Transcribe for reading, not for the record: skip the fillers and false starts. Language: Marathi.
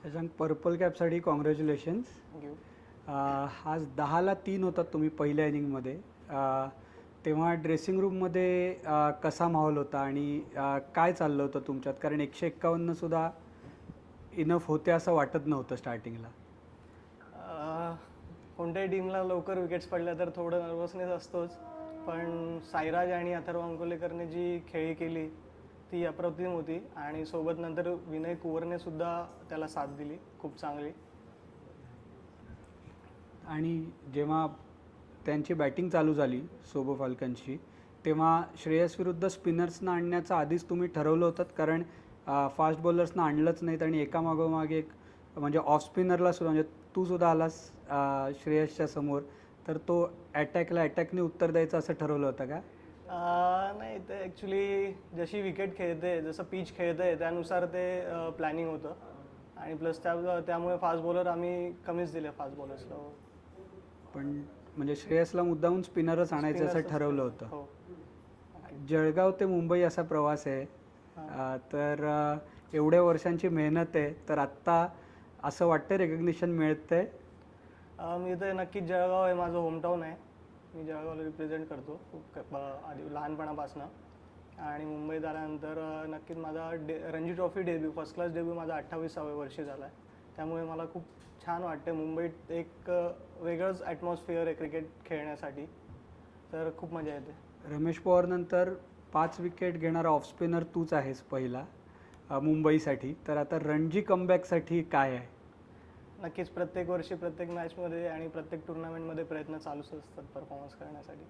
त्याच्यात पर्पल कॅपसाठी कॉंग्रॅच्युलेशन्स. थँक्यू. आज 10ला 3 होतात तुम्ही पहिल्या इनिंगमध्ये. तेव्हा ड्रेसिंग रूममध्ये कसा माहोल होता आणि काय चाललं होतं तुमच्यात? कारण 151 सुद्धा इनफ होते असं वाटत नव्हतं स्टार्टिंगला. कोणत्याही टीमला लवकर विकेट्स पडल्या तर थोडं नर्वसनेस असतोच, पण साईराज आणि अथर्व अंकोलेकरने जी खेळी केली ती अप्रतिम होती आणि सोबत नंतर विनय कुवरने सुद्धा त्याला साथ दिली खूप चांगली. आणि जेव्हा त्यांची बॅटिंग चालू झाली सोबो फाल्कनची, तेव्हा श्रेयस विरुद्ध स्पिनर्सना आणण्याचं आधीच तुम्ही ठरवलं होतं? कारण फास्ट बॉलर्सना आणलंच नाहीत आणि एकामागोमाग एक म्हणजे ऑफ स्पिनरला सुद्धा, म्हणजे तू सुद्धा आलास श्रेयसच्या समोर, तर तो अटॅकने उत्तर द्यायचं असं ठरवलं होतं का? नाही, ते ॲक्च्युली जशी विकेट खेळते, जसं पिच खेळते त्यानुसार ते प्लॅनिंग होतं आणि प्लस त्यामुळे फास्ट बॉलर आम्ही कमीच दिले फास्ट बॉलर्सला. पण म्हणजे श्रेयसला मुद्दामून स्पिनरच आणायचं असं ठरवलं होतं. हो. जळगाव ते मुंबई असा प्रवास आहे, तर एवढ्या वर्षांची मेहनत आहे, तर आत्ता असं वाटतं रेकग्निशन मिळतंय? मी तर नक्कीच, जळगाव आहे माझं होमटाऊन आहे. मी जळगावला रिप्रेझेंट करतो खूप आधी लहानपणापासून आणि मुंबईत आल्यानंतर नक्कीच माझा Ranji trophy debut, first class debut माझा 28व्या वर्षी झाला आहे. त्यामुळे मला खूप छान वाटते. मुंबईत एक वेगळंच ॲटमॉस्फिअर आहे क्रिकेट खेळण्यासाठी, तर खूप मजा येते. रमेश पवारनंतर 5 विकेट घेणारा ऑफ स्पिनर तूच आहेस पहिला मुंबईसाठी. तर आता रणजी कमबॅकसाठी काय आहे? नक्कीच प्रत्येक वर्षी प्रत्येक मॅचमध्ये आणि प्रत्येक टुर्नामेंटमध्ये प्रयत्न चालूच असतात परफॉर्मन्स करण्यासाठी.